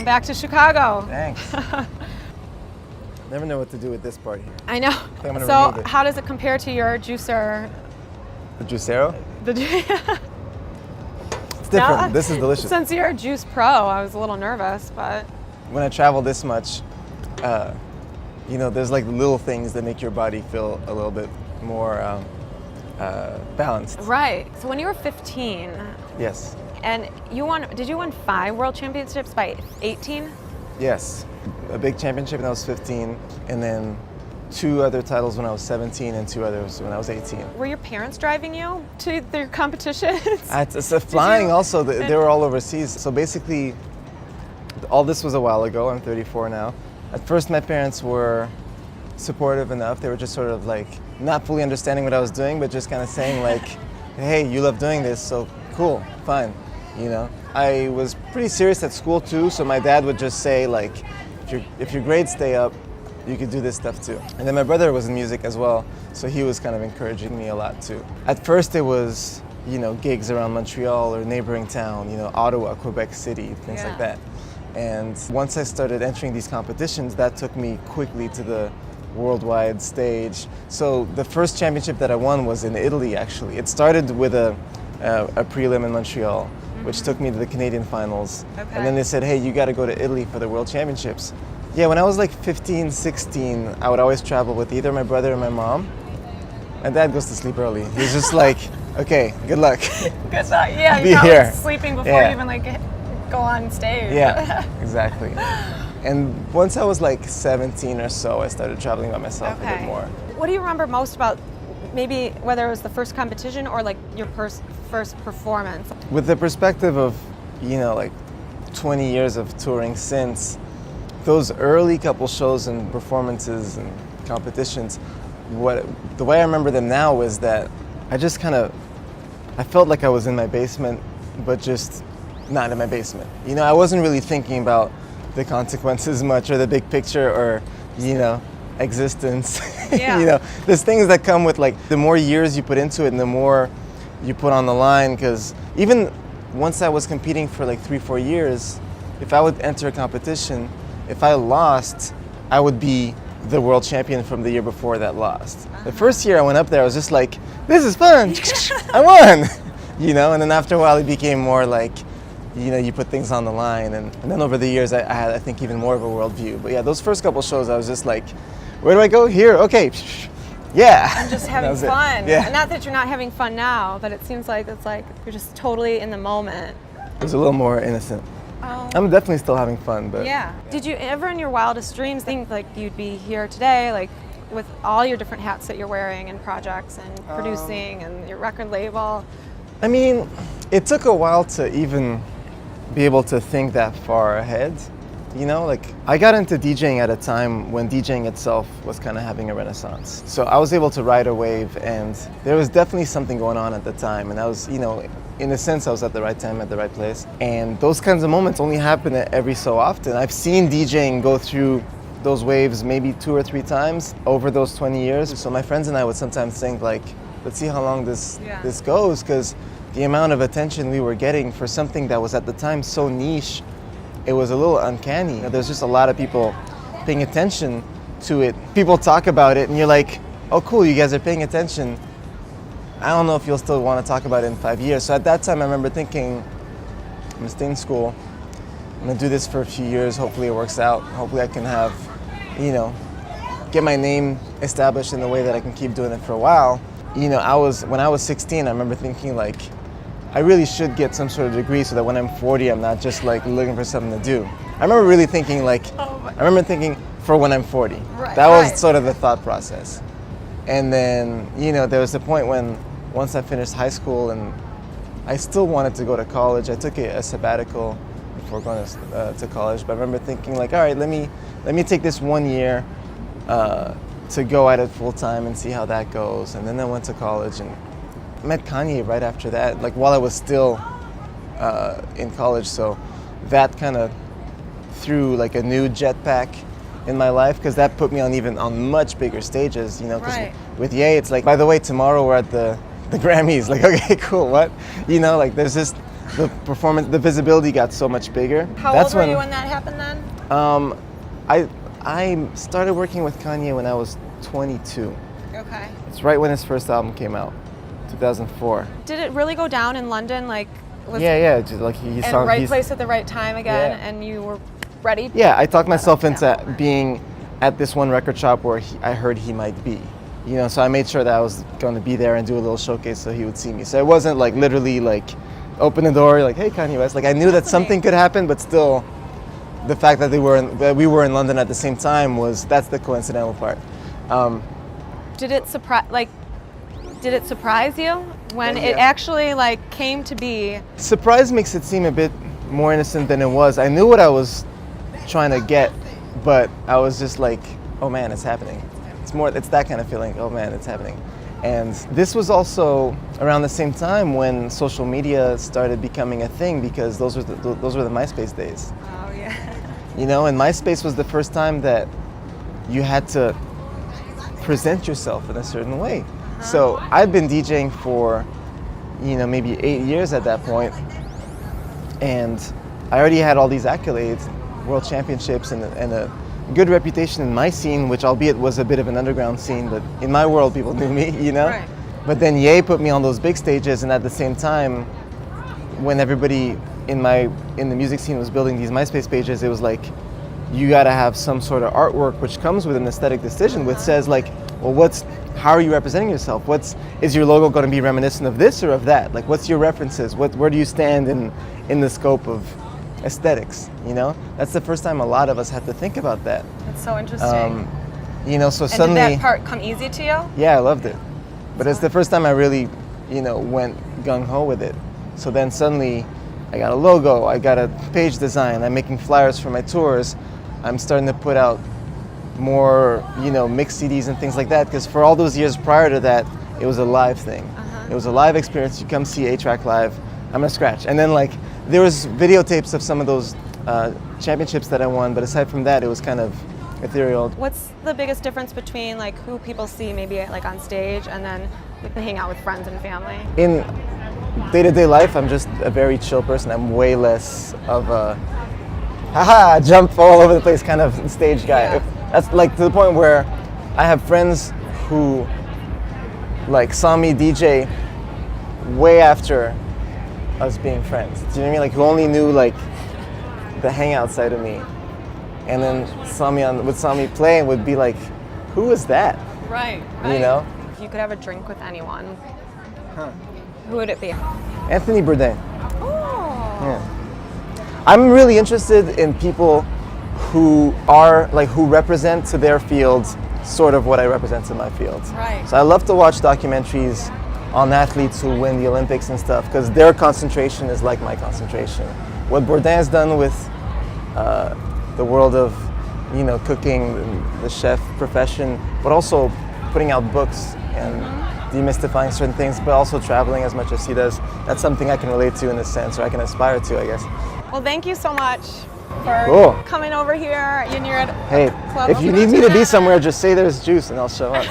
back to Chicago. Thanks. Never know what to do with this part here. I know. So how does it compare to your juicer? The Juicero? It's different. Now, this is delicious. Since you're a juice pro, I was a little nervous, but... When I travel this much, you know, there's like little things that make your body feel a little bit more balanced. Right. So when you were 15... Yes. And did you win 5 world championships by 18? Yes. A big championship when I was 15, and then 2 other titles when I was 17 and 2 others when I was 18. Were your parents driving you to their competitions? Flying also, they were all overseas. So basically, all this was a while ago. I'm 34 now. At first, my parents were supportive enough. They were just sort of like, not fully understanding what I was doing, but just kind of saying like, hey, you love doing this, so cool, fine, you know. I was pretty serious at school too, so my dad would just say like, if your grades stay up, you could do this stuff too. And then my brother was in music as well, so he was kind of encouraging me a lot too. At first it was, you know, gigs around Montreal or neighboring town, you know, Ottawa, Quebec City, things like that. And once I started entering these competitions, that took me quickly to the worldwide stage. So the first championship that I won was in Italy, actually. It started with a prelim in Montreal, which took me to the Canadian finals. Okay. And then they said, hey, you got to go to Italy for the world championships. Yeah, when I was like 15, 16, I would always travel with either my brother or my mom. My dad goes to sleep early. He's just like, okay, good luck. Good luck. Yeah, Be you're here. Like sleeping before you even like go on stage. Yeah, exactly. And once I was like 17 or so, I started traveling by myself a bit more. What do you remember most about maybe whether it was the first competition or like your first performance? With the perspective of, you know, like 20 years of touring since, those early couple shows and performances and competitions, the way I remember them now is that I felt like I was in my basement, but just not in my basement. You know, I wasn't really thinking about the consequences much or the big picture or, you know, existence. Yeah. You know, there's things that come with like the more years you put into it and the more you put on the line, because even once I was competing for like 3-4 years, if I would enter a competition, if I lost, I would be the world champion from the year before that lost. The first year I went up there, I was just like, this is fun, I won! You know, and then after a while it became more like, you know, you put things on the line, and then over the years I had, I think, even more of a worldview. But yeah, those first couple shows I was just like, where do I go? Here, okay, yeah. I'm just having fun. Yeah. Not that you're not having fun now, but it seems like it's like you're just totally in the moment. It was a little more innocent. Oh. I'm definitely still having fun, but... Yeah. Did you ever in your wildest dreams think like you'd be here today, like with all your different hats that you're wearing and projects and producing and your record label? I mean, it took a while to even be able to think that far ahead. You know, like I got into DJing at a time when DJing itself was kind of having a renaissance. So I was able to ride a wave, and there was definitely something going on at the time. And I was, you know, in a sense, I was at the right time, at the right place. And those kinds of moments only happen every so often. I've seen DJing go through those waves maybe 2 or 3 times over those 20 years. So my friends and I would sometimes think like, let's see how long this goes, because the amount of attention we were getting for something that was at the time so niche, it was a little uncanny. You know, there's just a lot of people paying attention to it. People talk about it and you're like, oh cool, you guys are paying attention. I don't know if you'll still want to talk about it in 5 years. So at that time I remember thinking, I'm gonna stay in school, I'm gonna do this for a few years, hopefully it works out. Hopefully I can have, you know, get my name established in a way that I can keep doing it for a while. You know, when I was 16, I remember thinking like, I really should get some sort of degree so that when I'm 40, I'm not just like looking for something to do. I remember really thinking like, for when I'm 40. Right, that was sort of the thought process. And then, you know, there was a point when once I finished high school and I still wanted to go to college. I took a sabbatical before going to college, but I remember thinking like, all right, let me take this 1 year to go at it full time and see how that goes. And then I went to college and met Kanye right after that, like while I was still in college. So that kind of threw like a new jetpack in my life, because that put me on much bigger stages, you know, because with Ye, it's like, by the way, tomorrow we're at the Grammys. Like, okay, cool, what? You know, like there's just the performance, the visibility got so much bigger. How old were you when that happened then? I started working with Kanye when I was 22. Okay. It's right when his first album came out, 2004. Did it really go down in London? Like, was Yeah. Just like he in saw the right place at the right time again, Yeah. and you were ready? Yeah, I talked myself into being at this one record shop where I heard he might be. You know, so I made sure that I was going to be there and do a little showcase so he would see me. So it wasn't like literally like open the door like, hey, Kanye West. Like I knew that something could happen, but still, the fact that we were in London at the same time that's the coincidental part. Did it surprise you when it actually like came to be? Surprise makes it seem a bit more innocent than it was. I knew what I was trying to get, but I was just like, oh man, it's happening. It's that kind of feeling, oh man, it's happening. And this was also around the same time when social media started becoming a thing, because those were the MySpace days. Oh yeah. You know, and MySpace was the first time that you had to present yourself in a certain way. So I'd been DJing for, maybe 8 years at that point, and I already had all these accolades, world championships, and a good reputation in my scene, which albeit was a bit of an underground scene, but in my world people knew me, Right. But then Ye put me on those big stages, and at the same time, when everybody in the music scene was building these MySpace pages, it was like, you gotta have some sort of artwork which comes with an aesthetic decision, which says like, well, how are you representing yourself? Is your logo gonna be reminiscent of this or of that? Like, what's your references? Where do you stand in the scope of aesthetics, That's the first time a lot of us had to think about that. That's so interesting. So and suddenly... did that part come easy to you? Yeah, I loved it. But it's the first time I really, went gung-ho with it. So then suddenly I got a logo, I got a page design, I'm making flyers for my tours, I'm starting to put out more, mixed CDs and things like that, because for all those years prior to that, it was a live thing. It was a live experience. You come see A-Trak live, I'm gonna scratch. And then like, there was videotapes of some of those championships that I won, but aside from that, it was kind of ethereal. What's the biggest difference between like who people see maybe like on stage and then like, hang out with friends and family? In day-to-day life, I'm just a very chill person. I'm way less of a jump all over the place kind of stage guy. Yeah. That's like to the point where I have friends who like saw me DJ way after us being friends. Do you know what I mean? Like who only knew like the hangout side of me, and then saw me play and would be like, who is that? Right. If you could have a drink with anyone, who would it be? Anthony Bourdain. Oh. Yeah. I'm really interested in people who represent to their fields sort of what I represent to my field. Right. So I love to watch documentaries on athletes who win the Olympics and stuff, because their concentration is like my concentration. What Bourdain's done with the world of, cooking, the chef profession, but also putting out books and demystifying certain things, but also traveling as much as he does. That's something I can relate to in a sense, or I can aspire to, I guess. Well, thank you so much for coming over here. You're at Hey, club. if you need me to be somewhere, just say there's juice and I'll show up.